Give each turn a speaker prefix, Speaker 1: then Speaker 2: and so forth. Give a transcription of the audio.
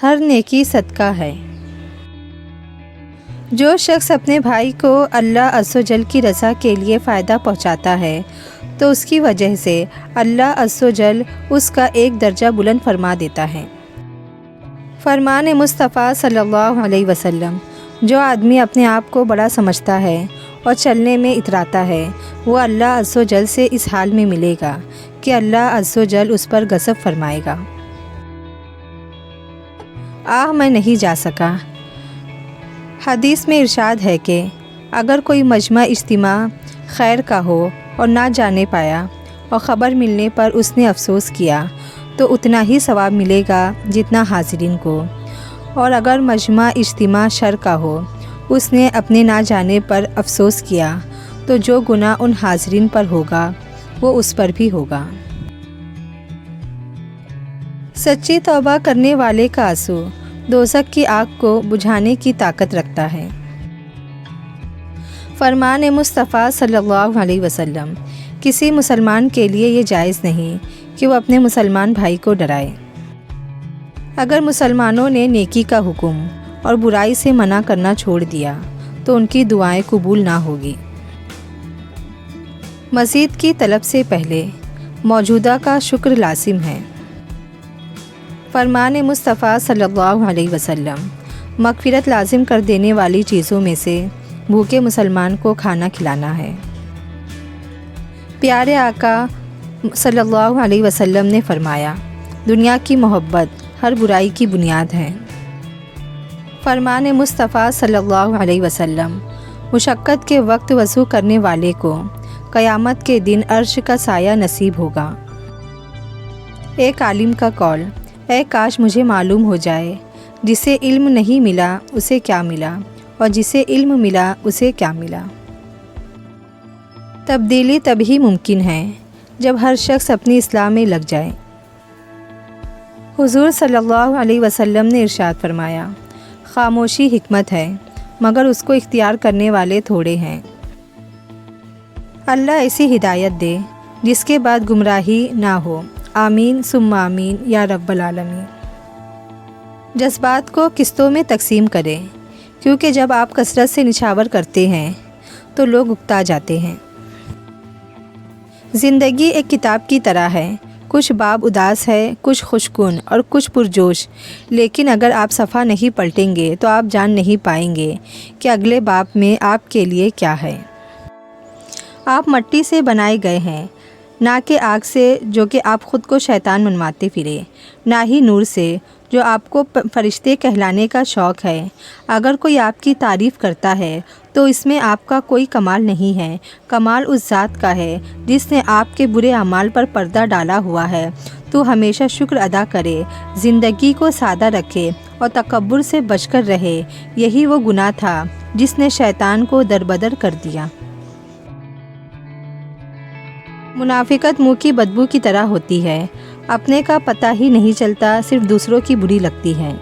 Speaker 1: ہر نیکی صدقہ ہے۔ جو شخص اپنے بھائی کو اللہ عز و جل کی رضا کے لیے فائدہ پہنچاتا ہے تو اس کی وجہ سے اللہ عز و جل اس کا ایک درجہ بلند فرما دیتا ہے۔ فرمان مصطفیٰ صلی اللہ علیہ وسلم، جو آدمی اپنے آپ کو بڑا سمجھتا ہے اور چلنے میں اتراتا ہے وہ اللہ عز و جل سے اس حال میں ملے گا کہ اللہ عز و جل اس پر غضب فرمائے گا۔ میں نہیں جا سکا۔ حدیث میں ارشاد ہے کہ اگر کوئی مجمع اجتماع خیر کا ہو اور نہ جانے پایا اور خبر ملنے پر اس نے افسوس کیا تو اتنا ہی ثواب ملے گا جتنا حاضرین کو، اور اگر مجمع اجتماع شر کا ہو، اس نے اپنے نہ جانے پر افسوس کیا تو جو گناہ ان حاضرین پر ہوگا وہ اس پر بھی ہوگا۔ سچی توبہ کرنے والے کا آنسو دوزخ کی آگ کو بجھانے کی طاقت رکھتا ہے۔ فرمان مصطفیٰ صلی اللہ علیہ وسلم، کسی مسلمان کے لیے یہ جائز نہیں کہ وہ اپنے مسلمان بھائی کو ڈرائے۔ اگر مسلمانوں نے نیکی کا حکم اور برائی سے منع کرنا چھوڑ دیا تو ان کی دعائیں قبول نہ ہوگی۔ مزید کی طلب سے پہلے موجودہ کا شکر لازم ہے۔ فرمان مصطفیٰ صلی اللہ علیہ وسلم، مغفرت لازم کر دینے والی چیزوں میں سے بھوکے مسلمان کو کھانا کھلانا ہے۔ پیارے آقا صلی اللہ علیہ وسلم نے فرمایا، دنیا کی محبت ہر برائی کی بنیاد ہے۔ فرمان مصطفیٰ صلی اللہ علیہ وسلم، مشقت کے وقت وضو کرنے والے کو قیامت کے دن عرش کا سایہ نصیب ہوگا۔ ایک عالم کا قول، اے کاش مجھے معلوم ہو جائے جسے علم نہیں ملا اسے کیا ملا اور جسے علم ملا اسے کیا ملا۔ تبدیلی تبھی ممکن ہے جب ہر شخص اپنی اصلاح میں لگ جائے۔ حضور صلی اللہ علیہ وسلم نے ارشاد فرمایا، خاموشی حکمت ہے مگر اس کو اختیار کرنے والے تھوڑے ہیں۔ اللہ ایسی ہدایت دے جس کے بعد گمراہی نہ ہو، آمین ثم آمین یا رب العالمین۔ جذبات کو قسطوں میں تقسیم کریں، کیونکہ جب آپ کثرت سے نچھاور کرتے ہیں تو لوگ اکتا جاتے ہیں۔ زندگی ایک کتاب کی طرح ہے، کچھ باب اداس ہے، کچھ خوشگون اور کچھ پرجوش، لیکن اگر آپ صفحہ نہیں پلٹیں گے تو آپ جان نہیں پائیں گے کہ اگلے باب میں آپ کے لیے کیا ہے۔ آپ مٹی سے بنائے گئے ہیں، نہ کہ آگ سے جو کہ آپ خود کو شیطان منواتے پھرے، نہ ہی نور سے جو آپ کو فرشتے کہلانے کا شوق ہے۔ اگر کوئی آپ کی تعریف کرتا ہے تو اس میں آپ کا کوئی کمال نہیں ہے، کمال اس ذات کا ہے جس نے آپ کے برے اعمال پر پردہ ڈالا ہوا ہے۔ تو ہمیشہ شکر ادا کرے، زندگی کو سادہ رکھے اور تکبر سے بچ کر رہے۔ یہی وہ گناہ تھا جس نے شیطان کو دربدر کر دیا۔ منافقت منہ کی بدبو کی طرح ہوتی ہے، اپنے کا پتہ ہی نہیں چلتا، صرف دوسروں کی بری لگتی ہے۔